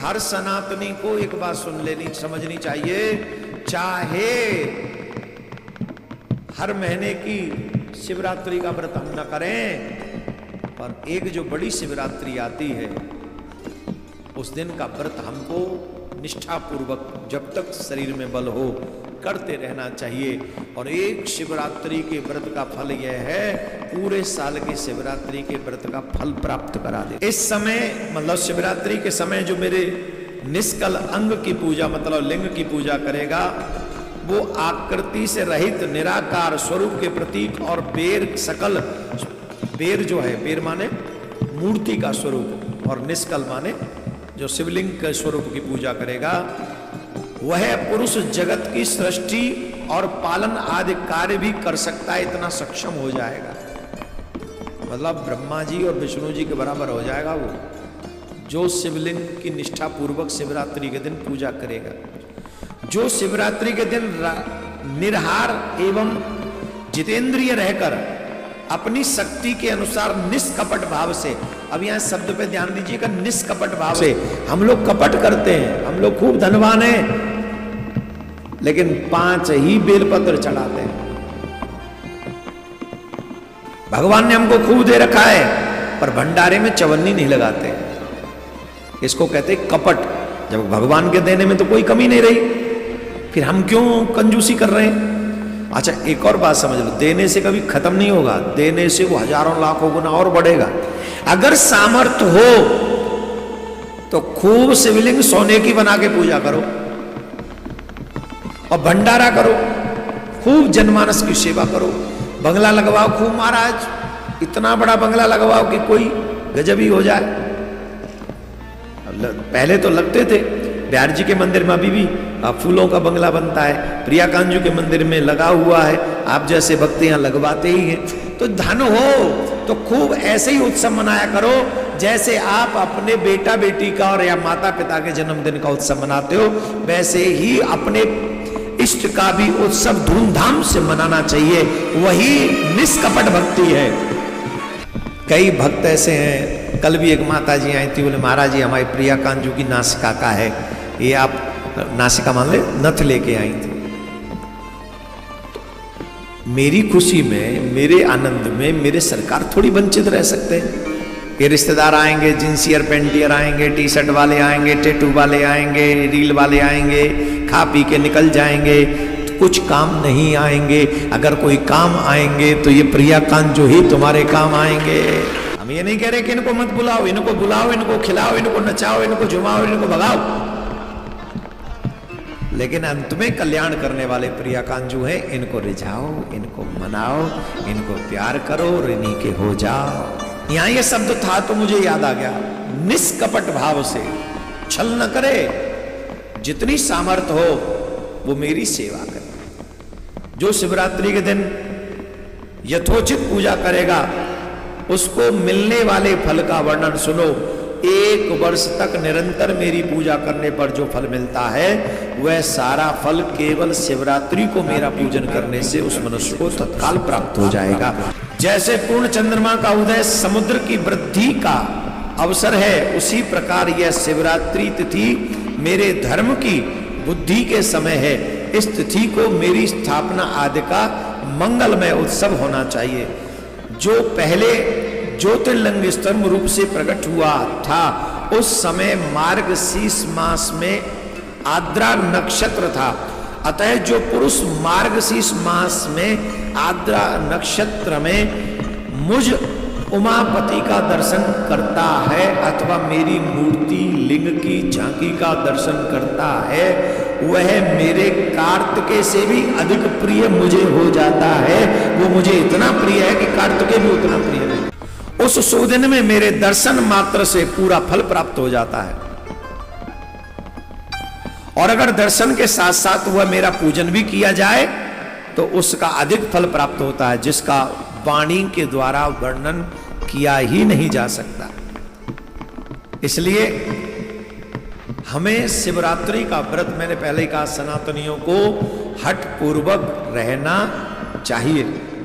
हर सनातनी को एक बात सुन लेनी समझनी चाहिए, चाहे हर महीने की शिवरात्रि का व्रत हम न करें, पर एक जो बड़ी शिवरात्रि आती है उस दिन का व्रत हमको निष्ठापूर्वक जब तक शरीर में बल हो करते रहना चाहिए। और एक शिवरात्रि के व्रत का फल यह है, पूरे साल की शिवरात्रि के व्रत का फल प्राप्त करा दे। इस समय मतलब शिवरात्रि के समय जो मेरे निष्कल अंग की पूजा मतलब लिंग की पूजा करेगा, वो आकृति से रहित निराकार स्वरूप के प्रतीक और बेर सकल, बेर जो है बेर माने मूर्ति का स्वरूप और निष्कल माने जो शिवलिंग के स्वरूप की पूजा करेगा, वह पुरुष जगत की सृष्टि और पालन आदि कार्य भी कर सकता है, इतना सक्षम हो जाएगा। मतलब ब्रह्मा जी और विष्णु जी के बराबर हो जाएगा वो, जो शिवलिंग की निष्ठा पूर्वक शिवरात्रि के दिन पूजा करेगा। जो शिवरात्रि के दिन निरहार एवं जितेंद्रिय रहकर अपनी शक्ति के अनुसार निष्कपट भाव से, अब यहां शब्द पे ध्यान दीजिएगा, निष्कपट भाव से। हम लोग कपट करते हैं, हम लोग खूब धनवान हैं, लेकिन 5 ही बेलपत्र चढ़ाते हैं। भगवान ने हमको खूब दे रखा है, पर भंडारे में चवन्नी नहीं लगाते। इसको कहते कपट। जब भगवान के देने में तो कोई कमी नहीं रही, फिर हम क्यों कंजूसी कर रहे हैं? अच्छा, एक और बात समझ लो, देने से कभी खत्म नहीं होगा, देने से वो हजारों लाखों गुना और बढ़ेगा। अगर सामर्थ्य हो तो खूब शिवलिंग सोने की बना के पूजा करो और भंडारा करो, खूब जनमानस की सेवा करो, बंगला लगवाओ खूब महाराज, इतना बड़ा बंगला लगवाओ कि कोई गजब ही हो जाए। पहले तो लगते थे, बिहार जी के मंदिर में अभी भी फूलों का बंगला बनता है, प्रिया कांजू के मंदिर में लगा हुआ है, आप जैसे भक्त यहाँ लगवाते ही हैं। तो धन हो तो खूब ऐसे ही उत्सव मनाया करो जैसे आप अपने बेटा बेटी का और या माता पिता के जन्मदिन का उत्सव मनाते हो, वैसे ही अपने इष्ट का भी उत्सव धूमधाम से मनाना चाहिए। वही निष्कपट भक्ति है। कई भक्त ऐसे हैं, कल भी एक माता जी आई थी, बोले महाराज जी हमारी प्रिया कांजू की नासिका का है, ये आप नासिका मान ले नथ लेके आई थी। मेरी खुशी में, मेरे आनंद में मेरे सरकार थोड़ी वंचित रह सकते हैं। ये रिश्तेदार आएंगे, जिंसियर पेंटियर आएंगे, टी शर्ट वाले आएंगे, टेटू वाले आएंगे, रील वाले आएंगे, खा पी के निकल जाएंगे, तो कुछ काम नहीं आएंगे। अगर कोई काम आएंगे तो ये प्रिया कांजू ही तुम्हारे काम आएंगे। हम ये नहीं कह रहे कि इनको मत बुलाओ, इनको बुलाओ, इनको खिलाओ, इनको नचाओ, इनको झुमाओ, इनको भगाओ, लेकिन अंत में कल्याण करने वाले प्रिया कांजू हैं, इनको रिझाओ, इनको मनाओ, इनको प्यार करो और इन्हीं के हो जाओ। यहां ये शब्द था तो मुझे याद आ गया, निष्कपट भाव से, छल न करे, जितनी सामर्थ्य हो वो मेरी सेवा करे। जो शिवरात्रि के दिन यथोचित पूजा करेगा उसको मिलने वाले फल का वर्णन सुनो। 1 वर्ष तक निरंतर मेरी पूजा करने पर जो फल मिलता है, वह सारा फल केवल शिवरात्रि को मेरा पूजन करने से उस मनुष्य को तत्काल प्राप्त हो जाएगा। जैसे पूर्ण चंद्रमा का उदय समुद्र की वृद्धि का अवसर है, उसी प्रकार यह शिवरात्रि तिथि मेरे धर्म की बुद्धि के समय है। इस तिथि को मेरी स्थापना आदि का मंगलमय उत्सव होना चाहिए। जो पहले ज्योतिर्लिंग स्तंभ रूप से प्रकट हुआ था, उस समय मार्गशीर्ष मास में आद्रा नक्षत्र था। अतः जो पुरुष मार्गशीर्ष मास में आद्रा नक्षत्र में मुझ उमापति का दर्शन करता है अथवा मेरी मूर्ति लिंग की झांकी का दर्शन करता है, वह मेरे कार्तिकेय से भी अधिक प्रिय मुझे हो जाता है। वो मुझे इतना प्रिय है कि कार्तिकेय भी उतना प्रिय है। उस सुदिन में मेरे दर्शन मात्र से पूरा फल प्राप्त हो जाता है। और अगर दर्शन के साथ साथ वह मेरा पूजन भी किया जाए तो उसका अधिक फल प्राप्त होता है, जिसका वाणी के द्वारा वर्णन किया ही नहीं जा सकता। इसलिए हमें शिवरात्रि का व्रत, मैंने पहले ही कहा, सनातनियों को हठ पूर्वक रहना चाहिए।